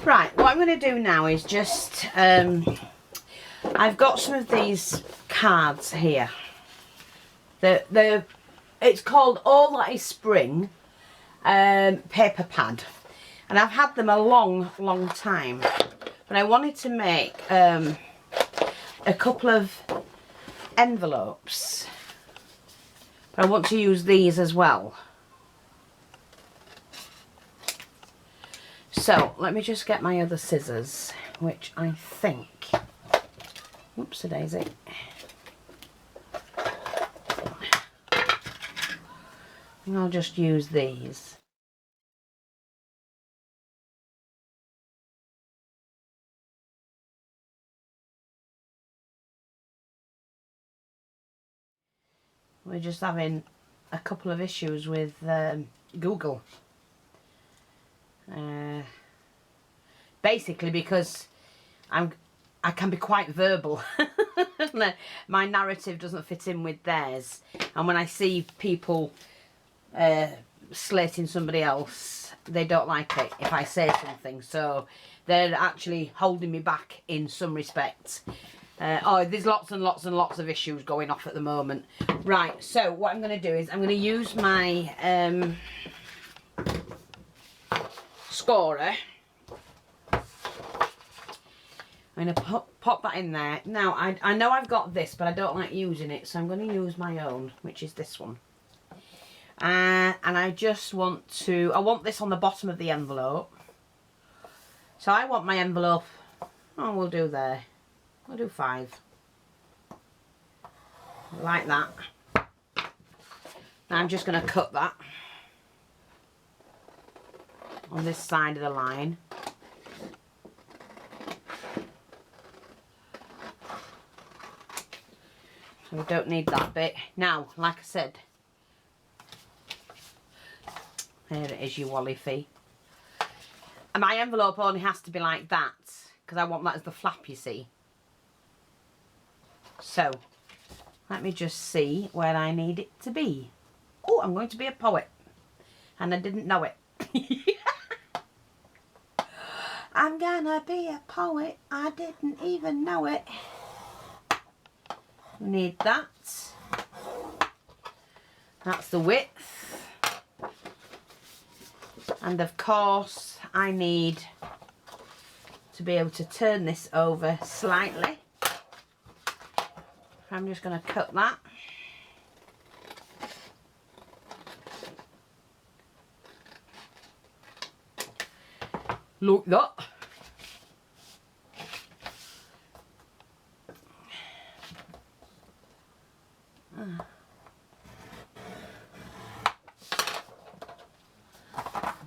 Right, what I'm going to do now is just, I've got some of these cards here. It's called All That Is Spring paper pad. And I've had them a long time. But I wanted to make a couple of envelopes. But I want to use these as well. So, let me just get my other scissors, which I think... Whoopsie-daisy. And I'll just use these. We're just having a couple of issues with Google. Basically because I can be quite verbal. My narrative doesn't fit in with theirs. And when I see people slating somebody else, they don't like it if I say something. So they're actually holding me back in some respects. There's lots and lots of issues going off at the moment. Right, so what I'm going to do is I'm going to use my scorer. I'm going to pop that in there. Now, I know I've got this, but I don't like using it, so I'm going to use my own, which is this one. And I just want to... I want this on the bottom of the envelope. So I want my envelope... Oh, we'll do there. We'll do 5. Like that. Now I'm just going to cut that on this side of the line. So we don't need that bit. Now, like I said, there it is, you wally fee. And my envelope only has to be like that, because I want that as the flap, you see. So, let me just see where I need it to be. Oh, I'm going to be a poet. And I didn't know it. I'm gonna be a poet. I didn't even know it. Need that. That's the width. And of course, I need to be able to turn this over slightly. I'm just going to cut that. Look that.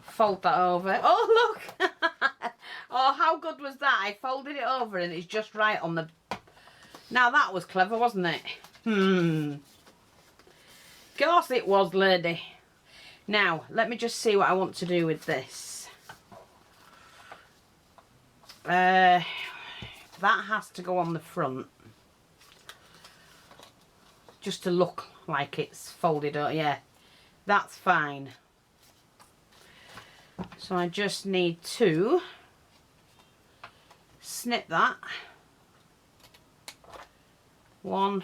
Fold that over. Oh, look. Oh, how good was that? I folded it over and it's just right on the... Now that was clever, wasn't it? Of course it was, lady. Now, let me just see what I want to do with this. That has to go on the front. Just to look like it's folded up. Yeah, that's fine. So I just need to snip that. One.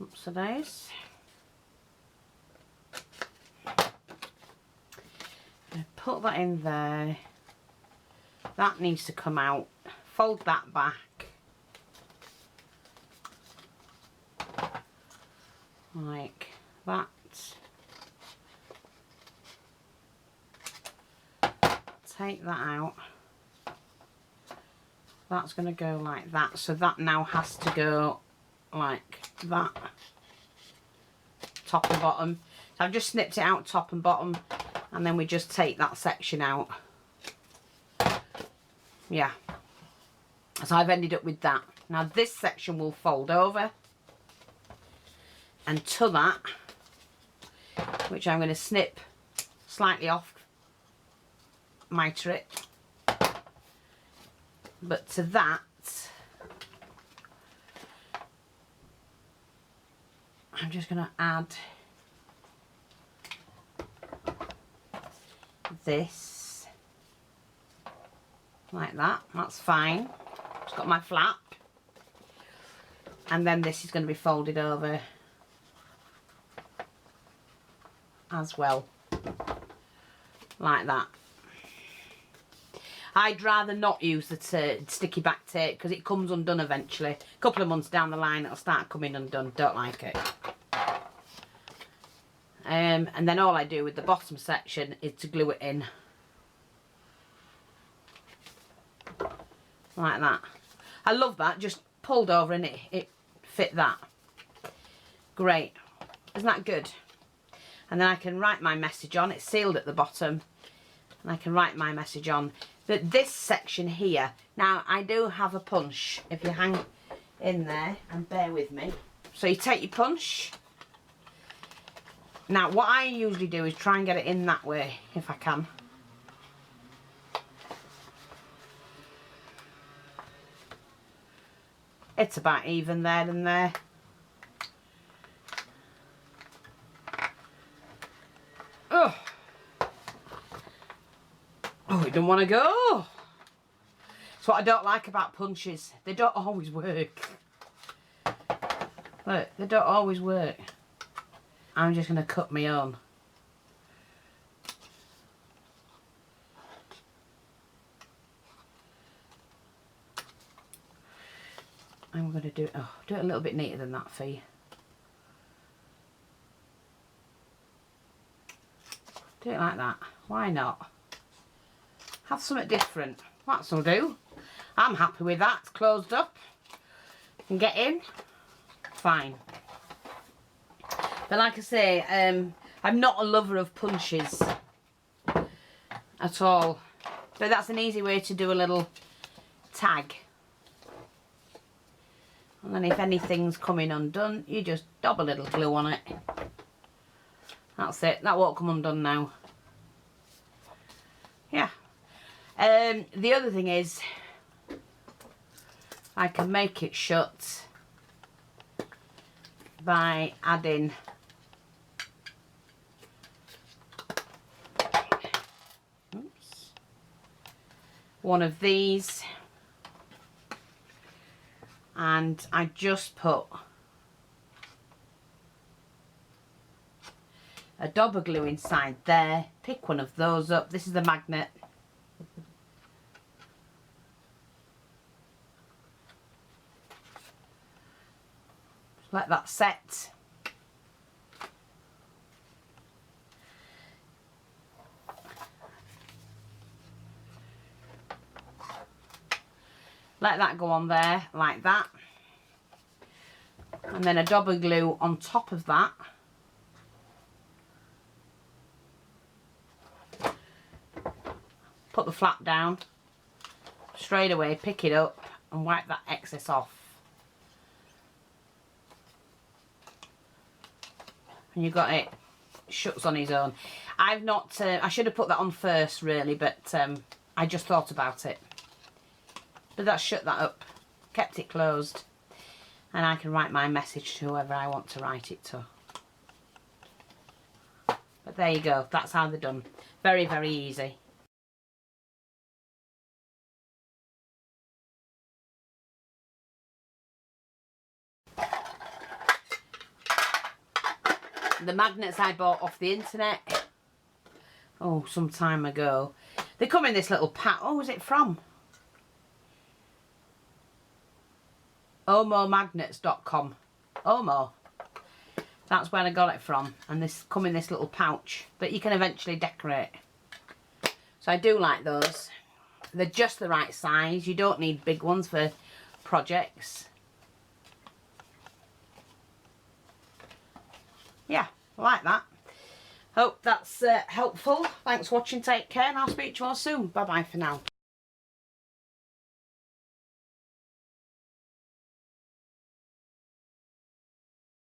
Oopsie-days. Put that in there. That needs to come out. Fold that back. Like that. Take that out. That's going to go like that. So that now has to go like that. Top and bottom. So I've just snipped it out top and bottom. And then we just take that section out. Yeah. So I've ended up with that. Now this section will fold over. And to that, which I'm going to snip slightly off my trip. But to that, I'm just going to add this. like that. That's fine. It's got my flap. And then this is going to be folded over as well, like that. I'd rather not use the sticky back tape because it comes undone eventually. A couple of months down the line it'll start coming undone. Don't like it. And then all I do with the bottom section is to glue it in. Like that. I love that. Just pulled over and it fit that. Great. Isn't that good? And then I can write my message on. It's sealed at the bottom. And I can write my message on. But this section here, now I do have a punch. If you hang in there and bear with me. So you take your punch. Now what I usually do is try and get it in that way if I can. It's about even there and there. Oh, it don't want to go. That's what I don't like about punches. They don't always work. Look, they don't always work. I'm just going to cut my own. I'm going to do it a little bit neater than that for you. Do it like that. Why not? Have something different. That'll do. I'm happy with that. It's closed up. You can get in. Fine. But like I say, I'm not a lover of punches at all. But that's an easy way to do a little tag. And then if anything's coming undone, you just dab a little glue on it. That's it. That won't come undone now. Yeah. The other thing is, I can make it shut by adding one of these, and I just put a dab of glue inside there. Pick one of those up. This is the magnet. Just let that set. Let that go on there like that. And then a dab of glue on top of that. Put the flap down. Straight away pick it up and wipe that excess off. And you've got it. Shuts on its own. I've not, I should have put that on first really, but I just thought about it. But that shut that up, kept it closed, and I can write my message to whoever I want to write it to. But there you go, that's how they're done. Very, very easy. The magnets I bought off the internet, some time ago. They come in this little pack. Oh, is it from? omomagnets.com. Omo. That's where I got it from, and this come in this little pouch that you can eventually decorate. So I do like those. They're just the right size. You don't need big ones for projects. Yeah, I like that. Hope that's helpful. Thanks for watching. Take care, and I'll speak to you all soon. Bye bye for now.